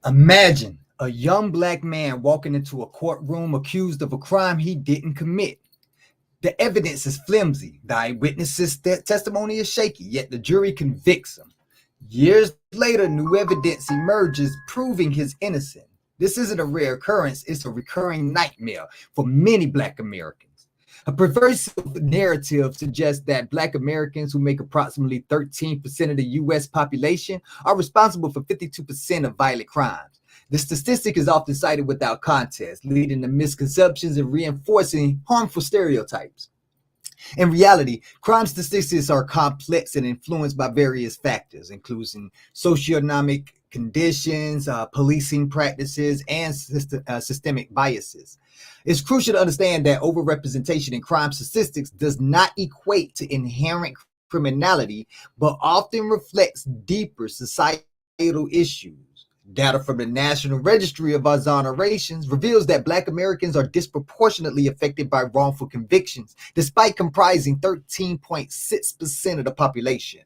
Imagine a young black man walking into a courtroom accused of a crime he didn't commit. The evidence is flimsy. The eyewitness's testimony is shaky, yet the jury convicts him. Years later, new evidence emerges proving his innocence. This isn't a rare occurrence, it's a recurring nightmare for many black Americans. A pervasive narrative suggests that black Americans, who make approximately 13% of the U.S. population, are responsible for 52% of violent crimes. The statistic is often cited without context, leading to misconceptions and reinforcing harmful stereotypes. In reality, crime statistics are complex and influenced by various factors, including socioeconomic conditions, policing practices, and systemic biases. It's crucial to understand that overrepresentation in crime statistics does not equate to inherent criminality, but often reflects deeper societal issues. Data from the National Registry of Exonerations reveals that Black Americans are disproportionately affected by wrongful convictions, despite comprising 13.6% of the population.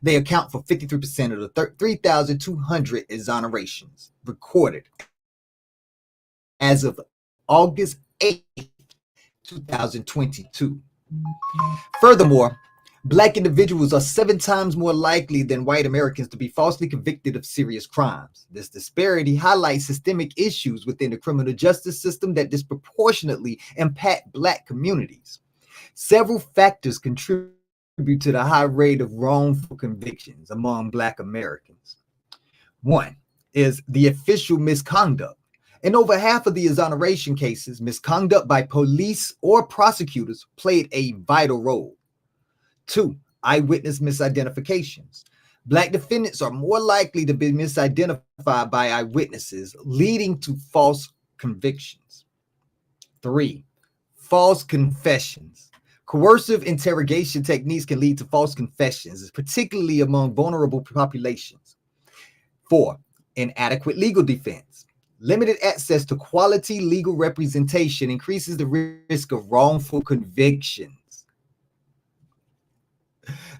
They account for 53% of the 3,200 exonerations recorded as of August 8, 2022. Furthermore, Black individuals are 7 times more likely than white Americans to be falsely convicted of serious crimes. This disparity highlights systemic issues within the criminal justice system that disproportionately impact Black communities. Several factors contribute to the high rate of wrongful convictions among Black Americans. One is the official misconduct. In over half of the exoneration cases, misconduct by police or prosecutors played a vital role. 2, eyewitness misidentifications. Black defendants are more likely to be misidentified by eyewitnesses, leading to false convictions. 3, false confessions. Coercive interrogation techniques can lead to false confessions, particularly among vulnerable populations. 4, inadequate legal defense. Limited access to quality legal representation increases the risk of wrongful convictions.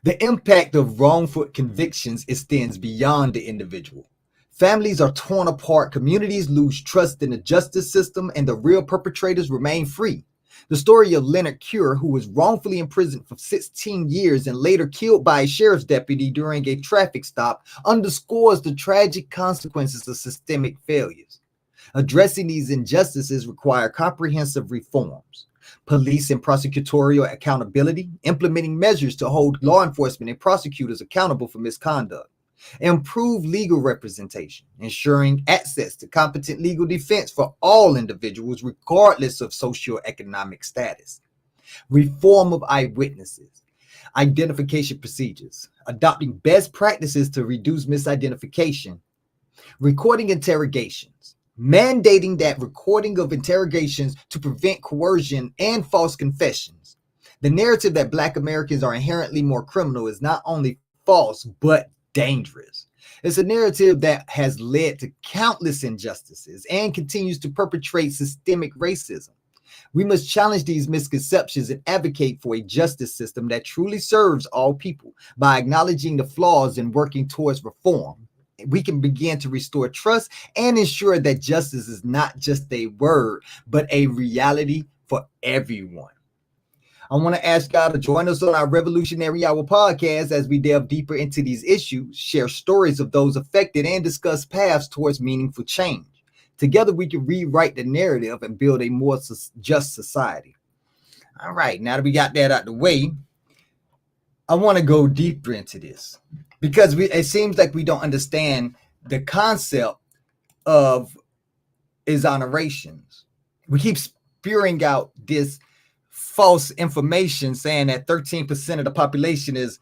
The impact of wrongful convictions extends beyond the individual. Families are torn apart, communities lose trust in the justice system, and the real perpetrators remain free. The story of Leonard Cure, who was wrongfully imprisoned for 16 years and later killed by a sheriff's deputy during a traffic stop, underscores the tragic consequences of systemic failures. Addressing these injustices require comprehensive reforms. Police and prosecutorial accountability, implementing measures to hold law enforcement and prosecutors accountable for misconduct, improve legal representation, ensuring access to competent legal defense for all individuals regardless of socioeconomic status, reform of eyewitnesses, identification procedures, adopting best practices to reduce misidentification, recording interrogations, mandating that recording of interrogations to prevent coercion and false confessions. The narrative that Black Americans are inherently more criminal is not only false, but dangerous. It's a narrative that has led to countless injustices and continues to perpetrate systemic racism. We must challenge these misconceptions and advocate for a justice system that truly serves all people. By acknowledging the flaws and working towards reform, we can begin to restore trust and ensure that justice is not just a word, but a reality for everyone. I want to ask y'all to join us on our Revolutionary Hour podcast as we delve deeper into these issues, share stories of those affected, and discuss paths towards meaningful change. Together, we can rewrite the narrative and build a more just society. All right, now that we got that out the way, I want to go deeper into this because it seems like we don't understand the concept of exonerations. We keep spewing out this false information saying that 13% of the population is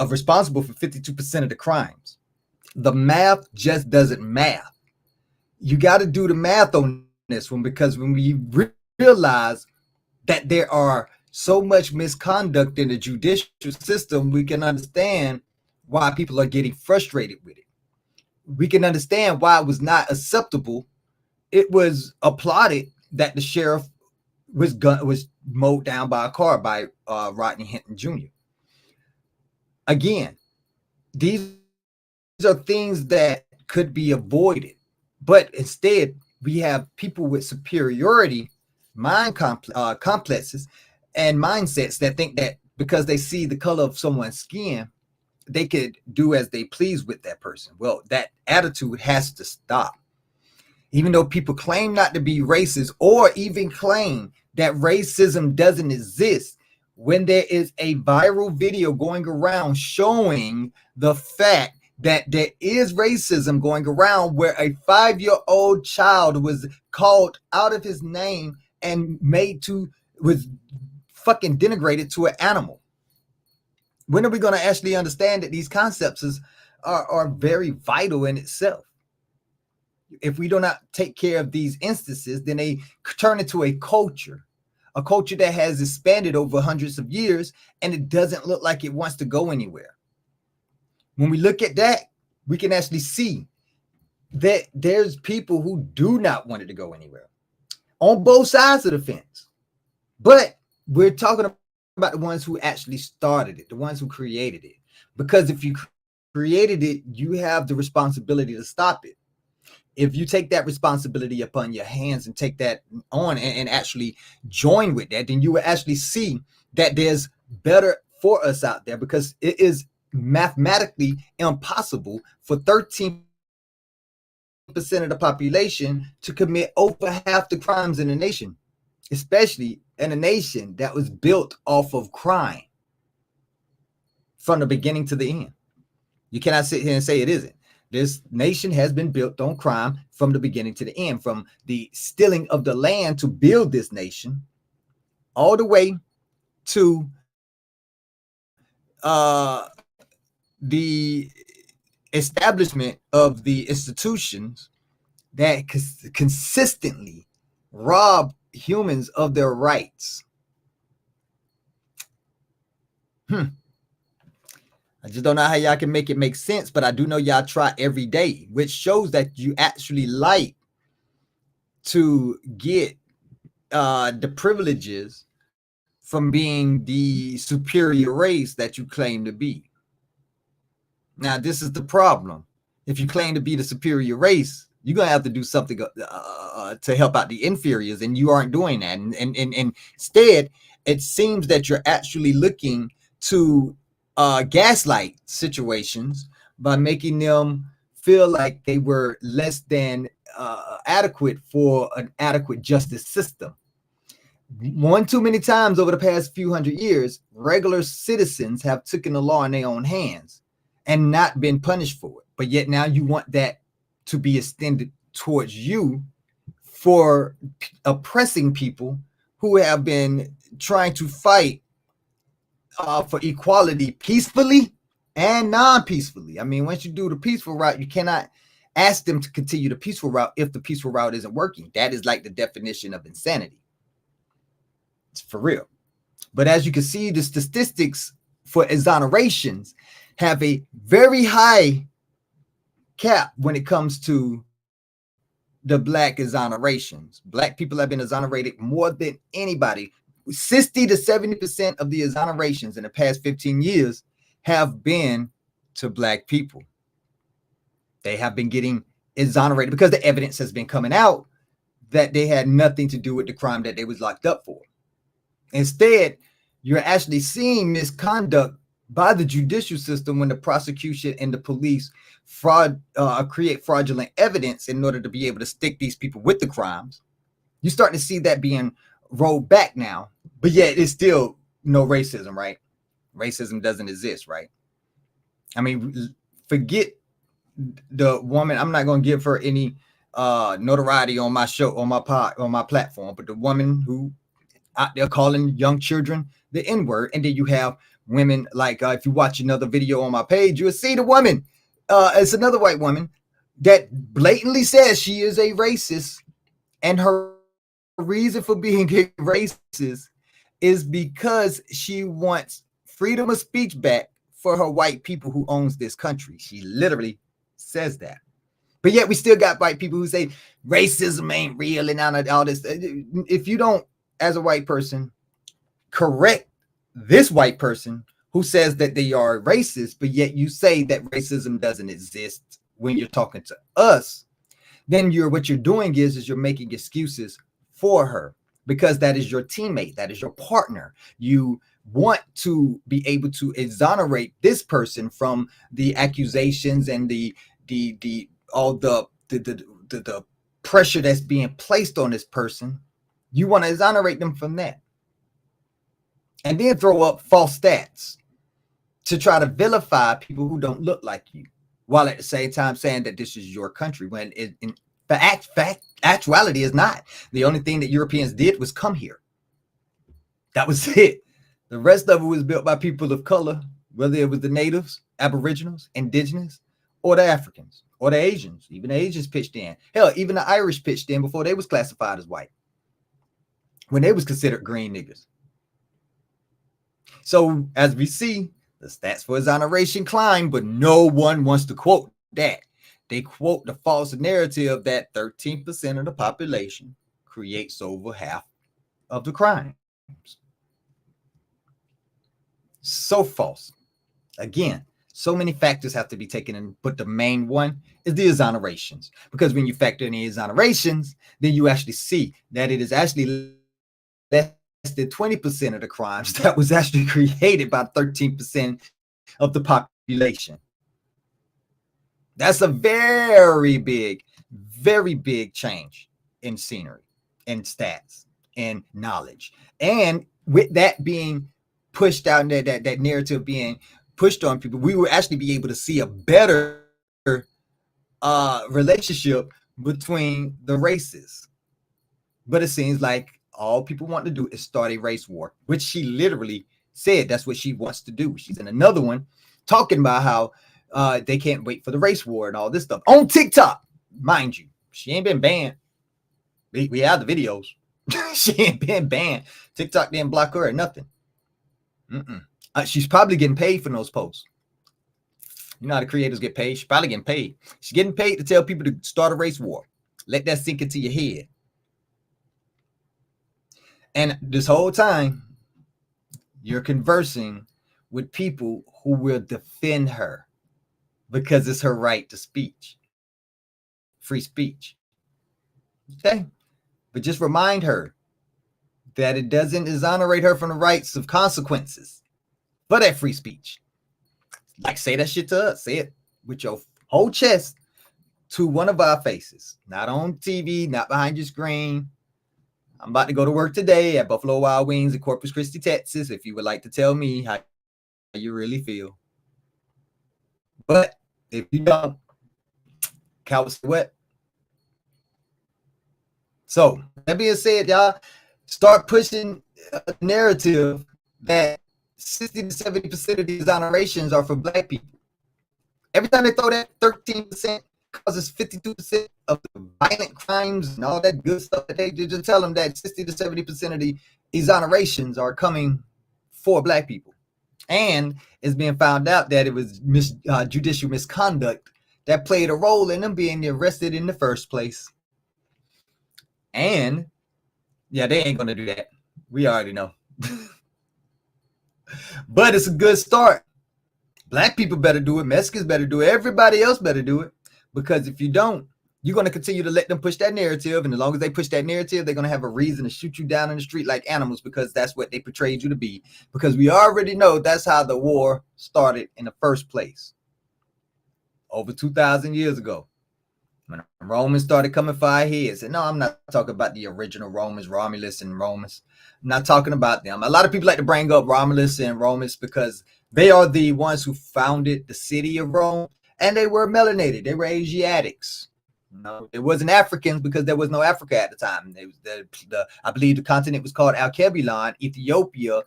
responsible for 52% of the crimes. The math just doesn't math. You got to do the math on this one because when we realize that there are so much misconduct in the judicial system, we can understand why people are getting frustrated with it. We can understand why it was not acceptable. It was applauded that the sheriff was mowed down by a car by Rodney Hinton Jr. Again, these are things that could be avoided But instead, we have people with superiority complexes and mindsets that think that because they see the color of someone's skin, they could do as they please with that person. Well, that attitude has to stop. Even though people claim not to be racist or even claim that racism doesn't exist, when there is a viral video going around showing the fact that there is racism going around, where a 5-year-old child was called out of his name and was fucking denigrated to an animal. When are we going to actually understand that these concepts are very vital in itself? If we do not take care of these instances, then they turn into a culture that has expanded over hundreds of years, and it doesn't look like it wants to go anywhere. When we look at that, we can actually see that there's people who do not want it to go anywhere on both sides of the fence. But we're talking about the ones who actually started it, the ones who created it. Because if you created it, you have the responsibility to stop it. If you take that responsibility upon your hands and take that on and actually join with that, then you will actually see that there's better for us out there, because it is mathematically impossible for 13% of the population to commit over half the crimes in the nation, especially in a nation that was built off of crime from the beginning to the end. You cannot sit here and say it isn't. This nation has been built on crime from the beginning to the end, from the stealing of the land to build this nation, all the way to the establishment of the institutions that consistently rob humans of their rights. I just don't know how y'all can make it make sense, but I do know y'all try every day, which shows that you actually like to get the privileges from being the superior race that you claim to be. Now, this is the problem. If you claim to be the superior race, you're going to have to do something to help out the inferiors, and you aren't doing that. And instead, it seems that you're actually looking to gaslight situations by making them feel like they were less than adequate for an adequate justice system. One too many times over the past few hundred years, regular citizens have taken the law in their own hands and not been punished for it. But yet now you want that to be extended towards you for oppressing people who have been trying to fight for equality peacefully and non-peacefully. I mean, once you do the peaceful route, you cannot ask them to continue the peaceful route if the peaceful route isn't working. That is like the definition of insanity. It's for real. But as you can see, the statistics for exonerations have a very high cap when it comes to the Black exonerations. Black people have been exonerated more than anybody. 60 to 70% of the exonerations in the past 15 years have been to Black people. They have been getting exonerated because the evidence has been coming out that they had nothing to do with the crime that they was locked up for. Instead, you're actually seeing misconduct by the judicial system when the prosecution and the police create fraudulent evidence in order to be able to stick these people with the crimes. You're starting to see that being rolled back now, but yet it's still no racism, right? Racism doesn't exist, right? I mean, forget the woman. I'm not going to give her any notoriety on my show, on my platform, but the woman who out there calling young children the N-word, and then you have women like if you watch another video on my page, you'll see the woman. It's another white woman that blatantly says she is a racist, and her reason for being a racist is because she wants freedom of speech back for her white people who owns this country. She literally says that. But yet we still got white people who say racism ain't real and all this. If you don't, as a white person, correct this white person who says that they are racist, but yet you say that racism doesn't exist when you're talking to us, then what you're doing is you're making excuses for her, because that is your teammate, that is your partner. You want to be able to exonerate this person from the accusations and the all the pressure that's being placed on this person. You want to exonerate them from that, and then throw up false stats to try to vilify people who don't look like you, while at the same time saying that this is your country, when it, in actuality is not. The only thing that Europeans did was come here. That was it. The rest of it was built by people of color, whether it was the natives, aboriginals, indigenous, or the Africans, or the Asians. Even the Asians pitched in. Hell, even the Irish pitched in before they was classified as white, when they was considered green niggers. So as we see, the stats for exoneration climb, but no one wants to quote that. They quote the false narrative that 13% of the population creates over half of the crimes. So false. Again, so many factors have to be taken in, but the main one is the exonerations. Because when you factor in the exonerations, then you actually see that it is actually less than 20% of the crimes that was actually created by 13% of the population. That's a very big change in scenery and stats and knowledge. And with that being pushed out, that narrative being pushed on people, we will actually be able to see a better relationship between the races. But it seems like all people want to do is start a race war, which she literally said that's what she wants to do. She's in another one talking about how they can't wait for the race war and all this stuff on TikTok, mind you. She ain't been banned. We have the videos. She ain't been banned. TikTok didn't block her or nothing. She's probably getting paid for those posts. You know how the creators get paid? She's probably getting paid. She's getting paid to tell people to start a race war. Let that sink into your head. And this whole time, you're conversing with people who will defend her because it's her right to speech, free speech. Okay? But just remind her that it doesn't exonerate her from the rights of consequences for that free speech. Like, say that shit to us. Say it with your whole chest to one of our faces. Not on TV, not behind your screen. I'm about to go to work today at Buffalo Wild Wings in Corpus Christi, Texas, if you would like to tell me how you really feel. But if you don't, cowards what? So, that being said, y'all, start pushing a narrative that 60 to 70% of these exonerations are for Black people. Every time they throw that 13% causes 52% of the violent crimes and all that good stuff, that they just tell them that 60 to 70% of the exonerations are coming for Black people. And it's being found out that it was judicial misconduct that played a role in them being arrested in the first place. And yeah, they ain't gonna do that. We already know. But it's a good start. Black people better do it. Mexicans better do it. Everybody else better do it. Because if you don't, you're going to continue to let them push that narrative. And as long as they push that narrative, they're going to have a reason to shoot you down in the street like animals, because that's what they portrayed you to be. Because we already know that's how the war started in the first place. Over 2,000 years ago, when Romans started coming for our heads. And no, I'm not talking about the original Romans, Romulus and Romans. I'm not talking about them. A lot of people like to bring up Romulus and Romans because they are the ones who founded the city of Rome, and they were melanated. They were Asiatics. No, it wasn't Africans because there was no Africa at the time. It was I believe the continent was called Alkebulan, Ethiopia,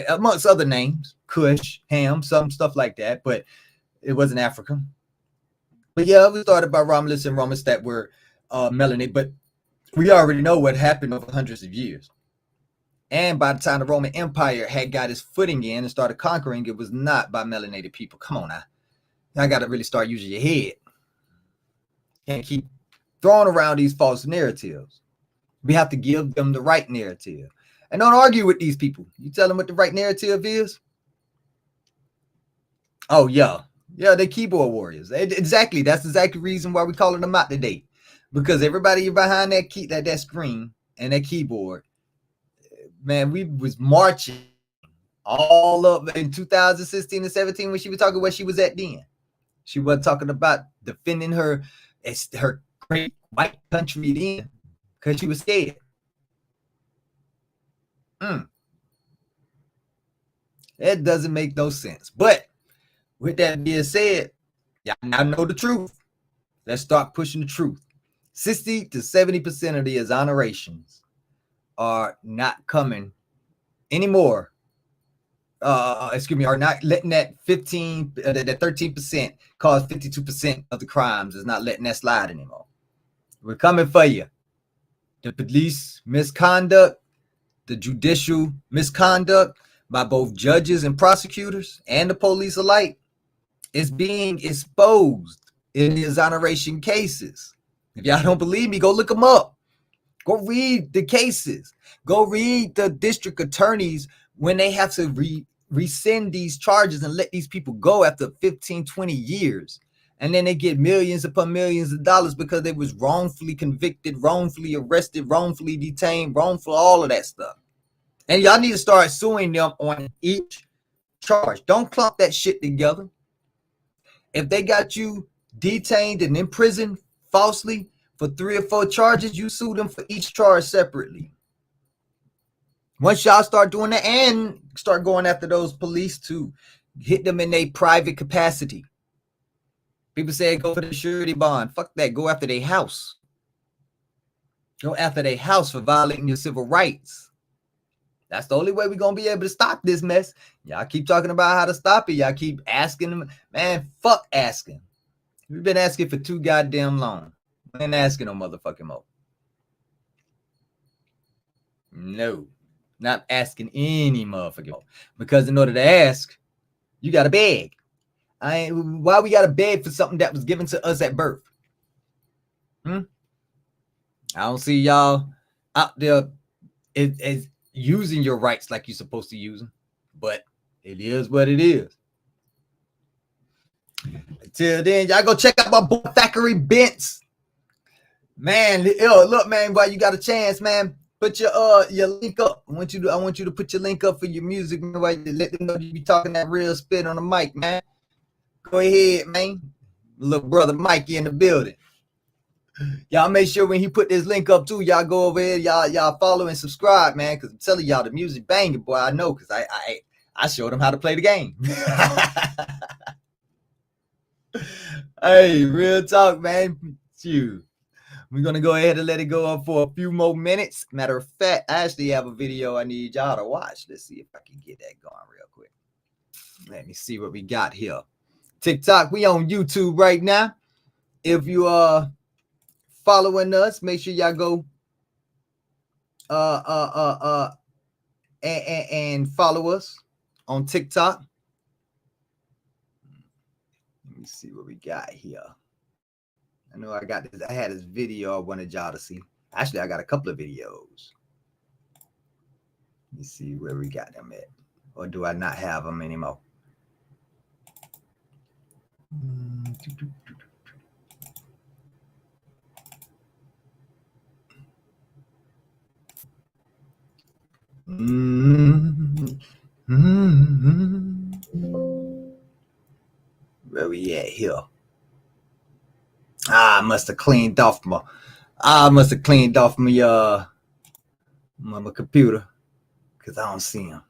amongst other names, Kush, Ham, some stuff like that, but it wasn't Africa. But yeah, we started by Romulus and Romans that were melanated, but we already know what happened over hundreds of years. And by the time the Roman Empire had got its footing in and started conquering, it was not by melanated people. Come on now. I got to really start using your head. Can't keep throwing around these false narratives. We have to give them the right narrative. And don't argue with these people. You tell them what the right narrative is. Oh, yeah. Yeah, they keyboard warriors. Exactly. That's exactly the reason why we calling them out today. Because everybody behind that screen and that keyboard, man, we was marching all up in 2016 and 17 when she was talking where she was at then. She wasn't talking about defending her great white country then because she was scared. That doesn't make no sense. But with that being said, y'all now know the truth. Let's start pushing the truth. 60 to 70% of the exonerations are not coming anymore. Are not letting that 13% cause 52% of the crimes, is not letting that slide anymore. We're coming for you. The police misconduct, the judicial misconduct by both judges and prosecutors and the police alike is being exposed in the exoneration cases. If y'all don't believe me, go look them up. Go read the cases. Go read the district attorneys when they have to rescind these charges and let these people go after 15, 20 years. And then they get millions upon millions of dollars because they was wrongfully convicted, wrongfully arrested, wrongfully detained, wrongful, all of that stuff. And y'all need to start suing them on each charge. Don't clump that shit together. If they got you detained and imprisoned falsely for 3 or 4 charges, you sue them for each charge separately. Once y'all start doing that and start going after those police too, hit them in a private capacity. People say go for the surety bond. Fuck that. Go after their house. Go after their house for violating your civil rights. That's the only way we're going to be able to stop this mess. Y'all keep talking about how to stop it. Y'all keep asking them. Man, fuck asking. We've been asking for too goddamn long. We ain't asking no motherfucking more. No. Not asking any motherfucking more. Because in order to ask, you got to beg. Why we got to beg for something that was given to us at birth? I don't see y'all out there as using your rights like you're supposed to use them. But it is what it is. Until then, y'all go check out my boy Thackeray Bentz. Man, look, man, while you got a chance, man, put your link up. I want you to put your link up for your music, man, while you let them know you be talking that real spit on the mic, man. Go ahead, man. Little brother Mikey in the building. Y'all make sure when he put this link up too, y'all go over here, y'all follow and subscribe, man. Cause I'm telling y'all the music banging, boy. I know, cause I showed him how to play the game. Hey, real talk, man. Shoot. We're gonna go ahead and let it go up for a few more minutes. Matter of fact, I actually have a video I need y'all to watch. Let's see if I can get that going real quick. Let me see what we got here. TikTok, we on YouTube right now. If you are following us, make sure y'all go and follow us on TikTok. Let me see what we got here. I know I got this. I had this video I wanted y'all to see. Actually, I got a couple of videos. Let me see where we got them at. Or do I not have them anymore? Where we at here? I must have cleaned off my my computer because I don't see him.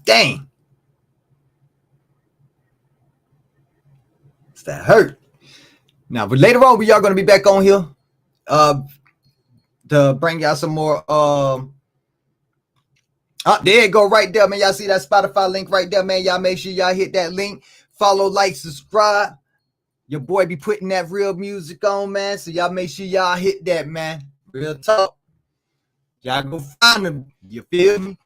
Dang. It's that hurt. Now, but later on, we are going to be back on here to bring y'all some more. There you go, right there, man. Y'all see that Spotify link right there, man. Y'all make sure y'all hit that link. Follow, like, subscribe. Your boy be putting that real music on, man. So y'all make sure y'all hit that, man. Real talk. Y'all go find them. You feel me?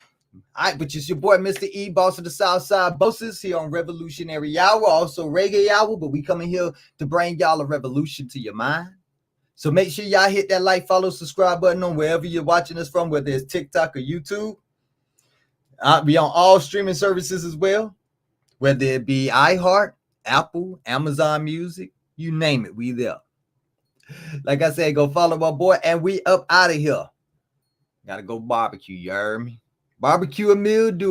All right, but it's your boy, Mr. E, boss of the Southside Bosses, here on Revolutionary Hour, also Reggae Hour, but we coming here to bring y'all a revolution to your mind. So make sure y'all hit that like, follow, subscribe button on wherever you're watching us from, whether it's TikTok or YouTube. We on all streaming services as well, whether it be iHeart, Apple, Amazon Music, you name it, we there. Like I said, go follow my boy, and we up out of here. Gotta go barbecue, you heard me? Barbecue a meal, do